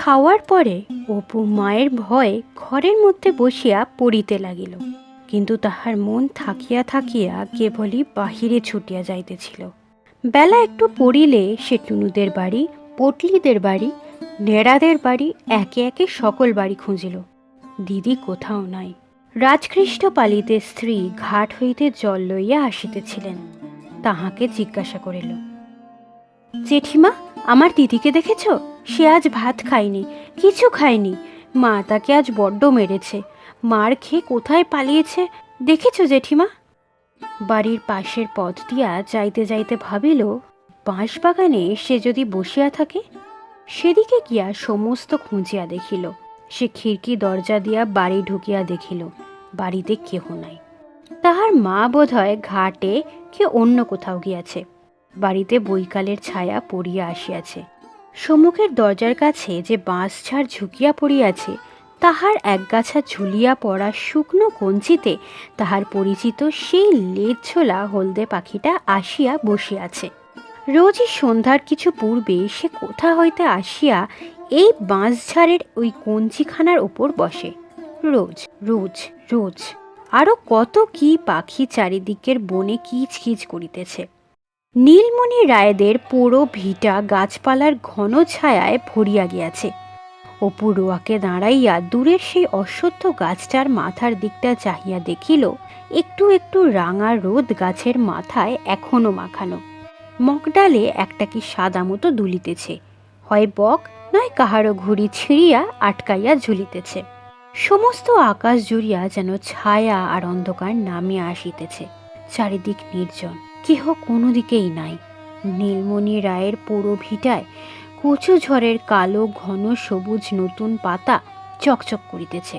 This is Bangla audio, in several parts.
খাওয়ার পরে অপু মায়ের ভয়ে ঘরের মধ্যে বসিয়া পড়িতে লাগিল, কিন্তু তাহার মন থাকিয়া থাকিয়া কেবলই বাহিরে ছুটিয়া যাইতেছিল। বেলা একটু পড়িলে সে টুনুদের বাড়ি, পটলিদের বাড়ি, নেড়াদের বাড়ি, একে একে সকল বাড়ি খুঁজিল। দিদি কোথাও নাই। রাজকৃষ্ট পালিতে স্ত্রী ঘাট হইতে জল লইয়া আসিতেছিলেন। তাহাকে জিজ্ঞাসা করিল, জেঠিমা, আমার দিদিকে দেখেছ? সে আজ ভাত খায়নি, কিছু খায়নি। মা তাকে আজ বড্ড মেরেছে। মার খেয়ে কোথায় পালিয়েছে দেখেছ জেঠিমা? বাড়ির পাশের পথ দিয়া যাইতে যাইতে ভাবিল, বাঁশবাগানে সে যদি বসিয়া থাকে। সেদিকে গিয়া সমস্ত খুঁজিয়া দেখিল। সে খিড়কি দরজা দিয়া বাড়ি ঢুকিয়া দেখিল, বাড়িতে কেহ নাই। তাহার মা বোধহয় ঘাটে কে অন্য কোথাও গিয়াছে। বাড়িতে বৈকালের ছায়া পড়িয়া আসিয়াছে। সম্মুখের দরজার কাছে যে বাঁশ ঝাড় ঝুঁকিয়া পড়িয়াছে, তাহার একগাছা ঝুলিয়া পড়া শুকনো কঞ্চিতে তাহার পরিচিত সেই লেজঝোলা হলদে পাখিটা আসিয়া বসিয়াছে। রোজই সন্ধ্যার কিছু পূর্বে সে কোথা হইতে আসিয়া এই বাঁশঝাড়ের ওই কঞ্চিখানার ওপর বসে। রোজ রোজ রোজ। আরও কত কি পাখি চারিদিকের বনে কিচ কিচ করিতেছে। নীলমণি রায়েদের পোড়ো ভিটা গাছপালার ঘন ছায়ায় ভরিয়া গিয়াছে। অপু রোয়াকে দাঁড়াইয়া দূরের সেই অশ্বত্থ গাছটার মাথার দিকটা চাহিয়া দেখিল, একটু একটু রাঙা রোদ গাছের মাথায় এখনো মাখানো। মগডালে একটা কি সাদা মতো দুলিতেছে, হয় বক নয় কাহারও ঘুড়ি ছিঁড়িয়া আটকাইয়া ঝুলিতেছে। সমস্ত আকাশ জুড়িয়া যেন ছায়া আর অন্ধকার নামিয়া আসিতেছে। চারিদিক নির্জন, কেহ কোনো দিকেই নাই। নীলমণি রায়ের পোড়ো ভিটায় কচু ঝড়ের কালো ঘন সবুজ নতুন পাতা চকচক করিতেছে।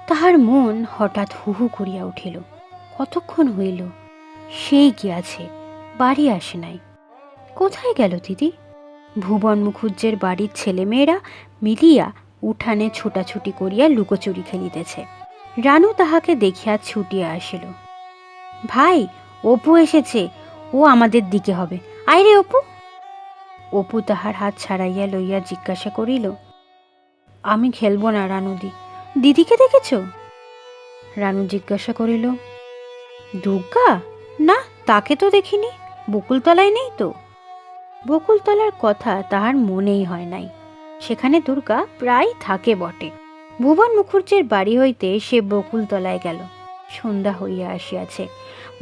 তাহার মন হঠাৎ হুহু করিয়া উঠিল। কতক্ষণ হইল সেই গিয়াছে, বাড়ি আসে নাই। কোথায় গেল দিদি? ভুবন মুখুজ্জের বাড়ির ছেলেমেয়েরা মিলিয়া উঠানে ছুটাছুটি করিয়া লুকোচুরি খেলিতেছে। রানু তাহাকে দেখিয়া ছুটিয়া আসিল। ভাই, অপু এসেছে, ও আমাদের দিকে হবে, আয় রে অপু। অপু তাহার হাত ছাড়াইয়া লইয়া জিজ্ঞাসা করিল, আমি খেলব না রানুদি, দিদিকে দেখেছ? রানু জিজ্ঞাসা করিল, দুর্গা? না, তাকে তো দেখিনি। বকুলতলায় নেই তো? বকুলতলার কথা তাহার মনেই হয় নাই। সেখানে দুর্গা প্রায় থাকে বটে। ভুবন মুখুজ্জের বাড়ি হইতে সে বকুলতলায় গেল। সন্ধ্যা হইয়া আসিয়াছে।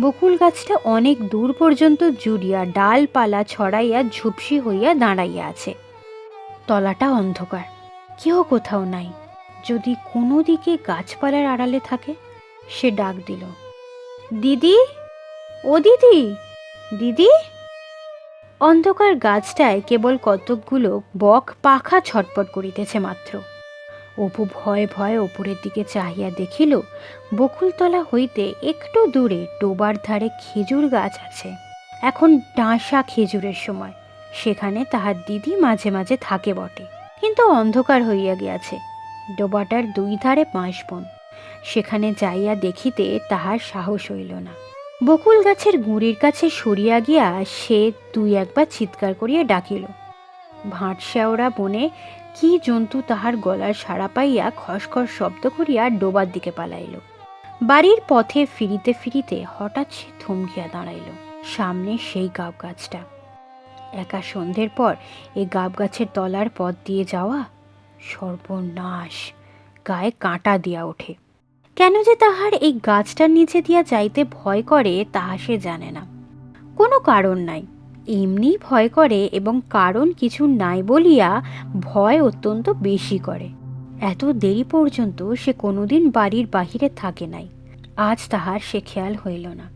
বকুল গাছটা অনেক দূর পর্যন্ত জুড়িয়া ডালপালা ছড়াইয়া ঝুপসি হইয়া দাঁড়াইয়া আছে। তলাটা অন্ধকার, কেহ কোথাও নাই। যদি কোনো দিকে গাছপালার আড়ালে থাকে। সে ডাক দিল, দিদি, ও দিদি, দিদি। অন্ধকার গাছটায় কেবল কতকগুলো বক পাখা ছটপট করিতেছে মাত্র। অপু ভয়ে ভয়ে ওপরের দিকে চাহিয়া দেখিল, বকুলতলা হইতে একটু দূরে ডোবার ধারে খেজুর গাছ আছে। এখন ডাঁশা খেজুরের সময়। সেখানে তাহার দিদি মাঝে মাঝে থাকে বটে, কিন্তু অন্ধকার হইয়া গিয়াছে। ডোবাটার দুই ধারে বাঁশবন। সেখানে যাইয়া দেখিতে তাহার সাহস হইল না। বকুল গাছের গুঁড়ির কাছে সরিয়া গিয়া সে দুই একবার চিৎকার করিয়া ডাকিল। ভাঁট শেওড়া বনে কি জন্তু তাহার গলার সাড়া পাইয়া খসখস শব্দ করিয়া ডোবার দিকে পালাইল। বাড়ির পথে ফিরিতে ফিরিতে হঠাৎ সে থমকিয়া দাঁড়াইল। সামনে সেই গাব গাছটা। একা সন্ধ্যের পর এই গাব গাছের তলার পথ দিয়ে যাওয়া, সর্বনাশ! গায়ে কাঁটা দিয়া ওঠে। কেন যে তাহার এই গাছটার নিচে দিয়া যাইতে ভয় করে তাহা সে জানে না। কোনো কারণ নাই, এমনি ভয় করে, এবং কারণ কিছু নাই বলিয়া ভয় অত্যন্ত বেশি করে। এত দেরি পর্যন্ত সে কোনোদিন বাড়ির বাহিরে থাকে নাই। আজ তাহার সে খেয়াল হইল না।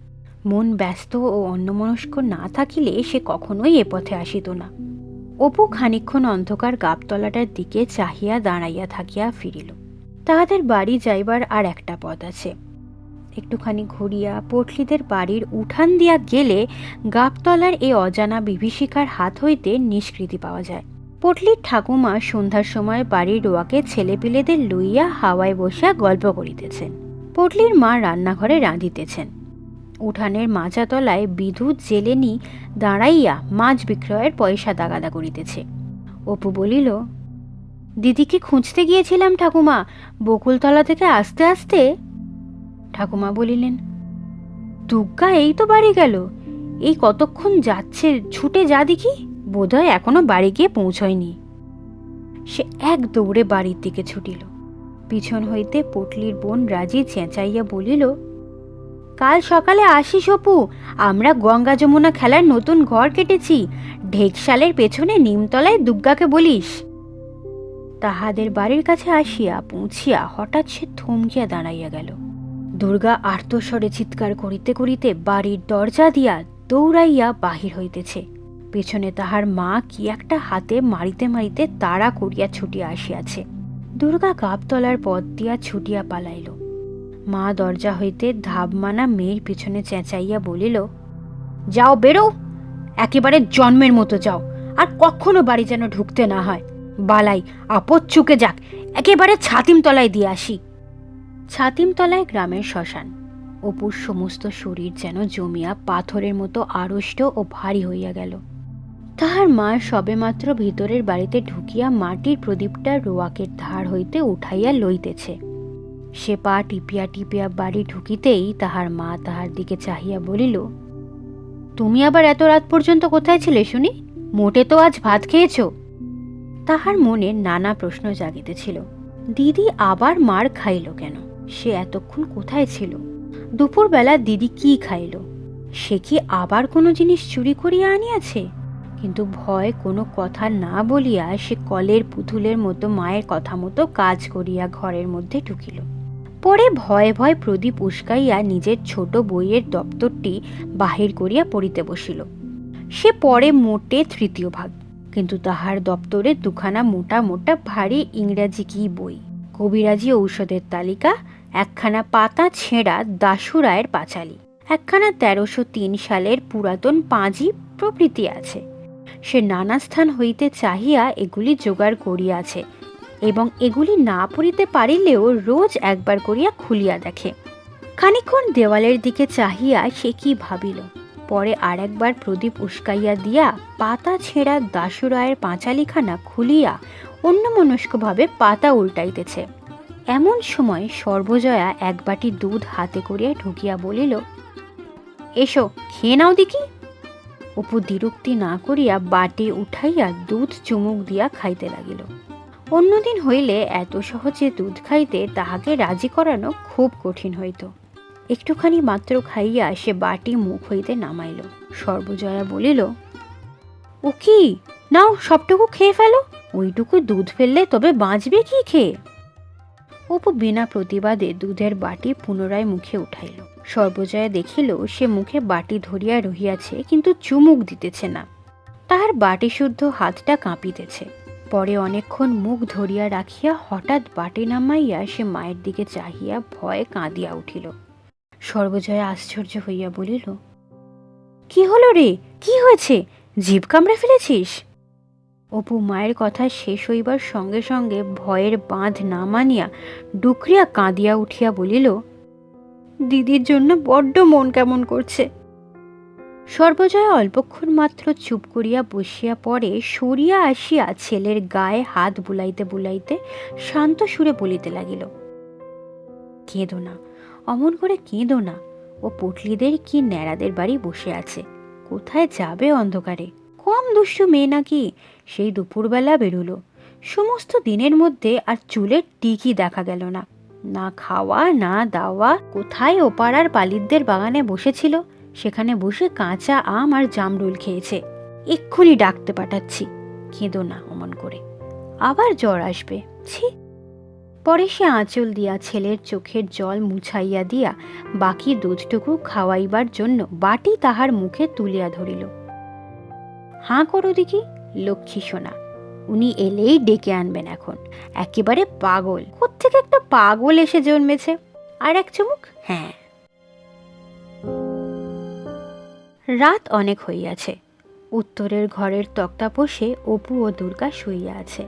মন ব্যস্ত ও অন্যমনস্ক না থাকিলে সে কখনোই এ পথে আসিত না। অপু খানিকক্ষণ অন্ধকার গাবতলাটার দিকে চাহিয়া দাঁড়াইয়া থাকিয়া ফিরিল। তাহাদের বাড়ি যাইবার আর একটা পথ আছে। একটুখানি ঘুরিয়া পটলিদের বাড়ির উঠান দিয়া গেলে গাবতলার এই অজানা বিভীষিকার হাত হইতে নিষ্কৃতি পাওয়া যায়। পটলির ঠাকুমা সন্ধ্যার সময় বাড়ির রোয়াকে ছেলেপিলেদের লইয়া হাওয়ায় বসিয়া গল্প করিতেছেন। পটলির মা রান্নাঘরে রাঁধিতেছেন। উঠানের মাচাতলায় বিধু জেলেনি দাঁড়াইয়া মাছ বিক্রয়ের পয়সা তাগাদা করিতেছে। অপু বলিল, দিদিকে খুঁজতে গিয়েছিলাম ঠাকুমা, বকুলতলা থেকে আসতে আসতে। ঠাকুমা বলিলেন, দুর্গা এই তো বাড়ি গেল, এই কতক্ষণ যাচ্ছে, ছুটে যা দেখি, বোধহয় এখনো বাড়ি গিয়ে পৌঁছয়নি। সে এক দৌড়ে বাড়ির দিকে ছুটিল। পিছন হইতে পটলির বোন রাজি চেঁচাইয়া বলিল, কাল সকালে আসিস অপু, আমরা গঙ্গা যমুনা খেলার নতুন ঘর কেটেছি, ঢেকশালের পেছনে নিমতলায় দুর্গাকে বলিস। তাহাদের বাড়ির কাছে আসিয়া পৌঁছিয়া হঠাৎ সে থমকিয়া দাঁড়াইয়া গেল। দুর্গা আর্তস্বরে চিৎকার করিতে করিতে বাড়ির দরজা দিয়া দৌড়াইয়া বাহির হইতেছে। পেছনে তাহার মা কি একটা হাতে মারিতে মারিতে তাড়া করিয়া ছুটিয়া আসিয়াছে। দুর্গা গাবতলার পথ দিয়া ছুটিয়া পালাইল। মা দরজা হইতে ধাবমানা মেয়ের পিছনে চেঁচাইয়া বলিল, যাও, বেরো, একেবারে জন্মের মতো যাও, আর কখনো বাড়ি যেন ঢুকতে না হয়। বালাই আপদ চুকে যাক, একেবারে ছাতিমতলায় দিয়ে আসি। ছাতিমতলায় গ্রামের শ্মশান। অপুর সমস্ত শরীর যেন জমিয়া পাথরের মতো আড়ষ্ট ও ভারী হইয়া গেল। তাহার মা সবেমাত্র ভিতরের বাড়িতে ঢুকিয়া মাটির প্রদীপটা রোয়াকের ধার হইতে উঠাইয়া লইতেছে। সে পা টিপিয়া টিপিয়া বাড়ি ঢুকিতেই তাহার মা তাহার দিকে চাহিয়া বলিল, তুমি আবার এত রাত পর্যন্ত কোথায় ছিলে শুনি? মোটে তো আজ ভাত খেয়েছ? তাহার মনে নানা প্রশ্ন জাগিতেছিল। দিদি আবার মার খাইল কেন? সে এতক্ষণ কোথায় ছিল? দুপুরবেলা দিদি কি খাইল? সে কি আবার কোনো জিনিস চুরি করিয়া আনিয়াছে? কিন্তু ভয় কোনো কথা না বলিয়া সে কলের পুতুলের মতো মায়ের কথা মতো কাজ করিয়া ঘরের মধ্যে ঢুকিল। পরে ভয়ে ভয়ে প্রদীপ উস্কাইয়া নিজের ছোট বইয়ের দপ্তরটি বাহির করিয়া পড়িতে বসিল। সে পড়ে মোটে তৃতীয় ভাগ, কিন্তু তাহার দপ্তরে দুখানা মোটা মোটা ভারী ইংরাজি কি বই, কবিরাজি ঔষধের তালিকা, একখানা পাতা ছেঁড়া দাশুরায়ের পাঁচালী, একখানা 1303 সালের পুরাতন পাঁজি প্রভৃতি আছে। সে নানা স্থান হইতে চাহিয়া এগুলি জোগাড় করিয়াছে এবং এগুলি না পড়িতে পারিলেও রোজ একবার করিয়া খুলিয়া দেখে। খানিক্ষণ দেওয়ালের দিকে চাহিয়া সে কি ভাবিল, পরে আর একবার প্রদীপ উস্কাইয়া দিয়া পাতা ছেঁড়া দাশুরায়ের পাঁচালিখানা খুলিয়া অন্যমনস্কভাবে পাতা উল্টাইতেছে। এমন সময় সর্বজয়া এক বাটি দুধ হাতে করিয়া ঢুকিয়া বলিল, এসো খেয়ে নাও দেখি। অপু দ্বিরুক্তি না করিয়া বাটি উঠাইয়া দুধ চুমুক দিয়া খাইতে লাগিল। অন্যদিন হইলে এত সহজে দুধ খাইতে তাহাকে রাজি করানো খুব কঠিন হইত। একটুখানি মাত্র খাইয়া সে বাটি মুখ হইতে নামাইল। সর্বজয়া বলিল, ও কি, নাও সবটুকু খেয়ে ফেলো, ওইটুকু দুধ ফেললে তবে বাঁচবে কি খেয়ে? অপু বিনা প্রতিবাদে দুধের বাটি পুনরায় মুখে উঠাইল। সর্বজয়া দেখিল সে মুখে বাটি ধরিয়া রহিয়াছে, কিন্তু চুমুক দিতেছে না। তাহার বাটি শুদ্ধ হাতটা কাঁপিতেছে। পরে অনেকক্ষণ মুখ ধরিয়া রাখিয়া হঠাৎ বাটি নামাইয়া সে মায়ের দিকে চাহিয়া ভয়ে কাঁদিয়া উঠিল। সর্বজয়া আশ্চর্য হইয়া বলিল, কি হলো রে, কি হয়েছে, জিভ কামড়ে ফেলেছিস? অপু মায়ের কথা শেষ হইবার সঙ্গে সঙ্গে ভয়ের বাঁধ না মানিয়া ডুকরিয়া কাঁদিয়া উঠিয়া বলিল, দিদির জন্য বড্ড মন কেমন করছে। সর্বজয়া অল্পক্ষণ মাত্র চুপ করিয়া বসিয়া পরে সরিয়া আসিয়া ছেলের গায়ে হাত বুলাইতে বুলাইতে শান্ত সুরে বলিতে লাগিল, কেঁদো না, অমন করে কেঁদো না। ও পটলিদের কি ন্যাড়াদের বাড়ি বসে আছে, কোথায় যাবে অন্ধকারে? কম দুষ্টু মেয়ে নাকি? সেই দুপুরবেলা বেরুলো, সমস্ত দিনের মধ্যে আর চুলের টিকই দেখা গেল না। না খাওয়া না দাওয়া। কোথায় ওপাড়ার পালিতদের বাগানে বসেছিল, সেখানে বসে কাঁচা আম আর জামরুল খেয়েছে। এক্ষুনি ডাকতে পাঠাচ্ছি, কেঁদো না অমন করে, আবার জ্বর আসবে, ছি। পরে সে আঁচল দিয়া ছেলের চোখের জল মুছাইয়া দিয়া বাকি দুধটুকু খাওয়াইবার জন্য বাটি তাহার মুখে তুলিয়া ধরিল। হাঁ করো দেখি, লক্ষ্মী সোনা, উনি এলেই ডেকে আনবেন এখন। একেবারে পাগল, কোত্থেকে একটা পাগল এসে জন্মেছে। আর এক চুমুক, হ্যাঁ। রাত অনেক হইয়াছে। উত্তরের ঘরের তক্তাপোষে অপু ও দুর্গা শুইয়া আছে।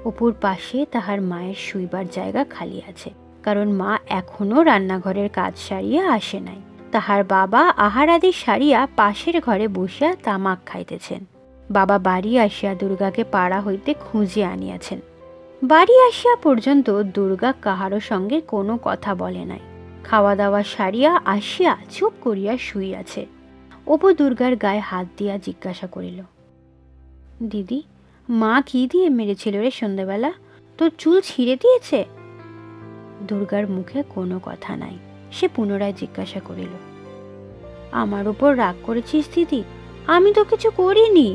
অপুর পাশে তাহার মায়ের শুইবার জায়গা খালি আছে, কারণ মা এখনো রান্নাঘরের কাজ সারিয়া আসে নাই। তাহার বাবা আহার আদি সারিয়া পাশের ঘরে বসিয়া তামাক খাইতেছেন। বাবা বাড়ি আসিয়া দুর্গাকে পাড়া হইতে খুঁজিয়া আনিয়াছেন। বাড়ি আসিয়া পর্যন্ত দুর্গা কাহারো সঙ্গে কোনো কথা বলে নাই। খাওয়া দাওয়া সারিয়া আসিয়া চুপ করিয়া শুইয়াছে। অপু দুর্গার গায়ে হাত দিয়া জিজ্ঞাসা করিল, দিদি, মা কি দিয়ে মেরেছিল রে সন্ধ্যাবেলা? তোর চুল ছিঁড়ে দিয়েছে? দুর্গার মুখে কোনো কথা নাই। সে পুনরায় জিজ্ঞাসা করিল, আমার উপর রাগ করেছিস দিদি? আমি তো কিছু করিনি।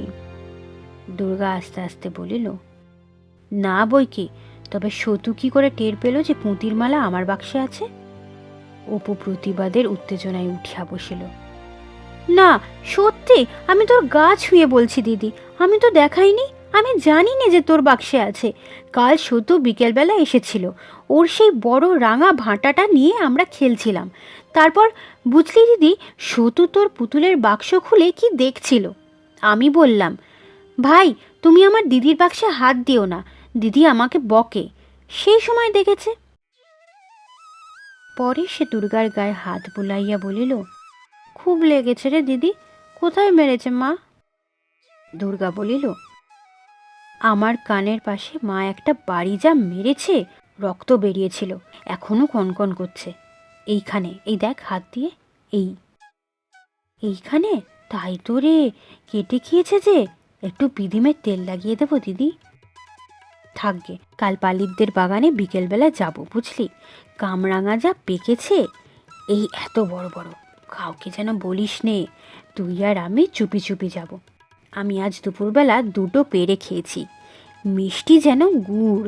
দুর্গা আস্তে আস্তে বলিল, না বই কি, তবে সতু কি করে টের পেল যে পুঁতির মালা আমার বাক্সে আছে? অপু প্রতিবাদের উত্তেজনায় উঠিয়া বসিল। না, সত্যি, আমি তোর গা ছুঁয়ে বলছি দিদি, আমি তো দেখাইনি, আমি জানি না যে তোর বাক্সে আছে। কাল সতু বিকেলবেলা এসেছিল, ওর সেই বড় রাঙা ভাঁটাটা নিয়ে আমরা খেলছিলাম। তারপর বুঝলি দিদি, সতু তোর পুতুলের বাক্স খুলে কি দেখছিল। আমি বললাম, ভাই, তুমি আমার দিদির বাক্সে হাত দিও না, দিদি আমাকে বকে। সেই সময় দেখেছে। পরে সে দুর্গার গায়ে হাত বুলাইয়া বলিল, খুব লেগেছে রে দিদি, কোথায় মেরেছে মা? দুর্গা বলিল, আমার কানের পাশে মা একটা বাড়ি যা মেরেছে, রক্ত বেরিয়েছিল, এখনো কনকন করছে। এইখানে, এই দেখ হাত দিয়ে, এই এইখানে। তাই তো রে, কেটে খেয়েছে যে। একটু পিদিমের তেল লাগিয়ে দেবো দিদি? থাকবে, কাল পালিতদের বাগানে বিকেলবেলা যাব, বুঝলি? কামরাঙা যা পেকেছে, এই এত বড় বড়, কাউকে যেন বলিস নে। তুই আর আমি চুপি চুপি যাব। আমি আজ দুপুরবেলা 2টো পেড়ে খেয়েছি, মিষ্টি যেন গুড়।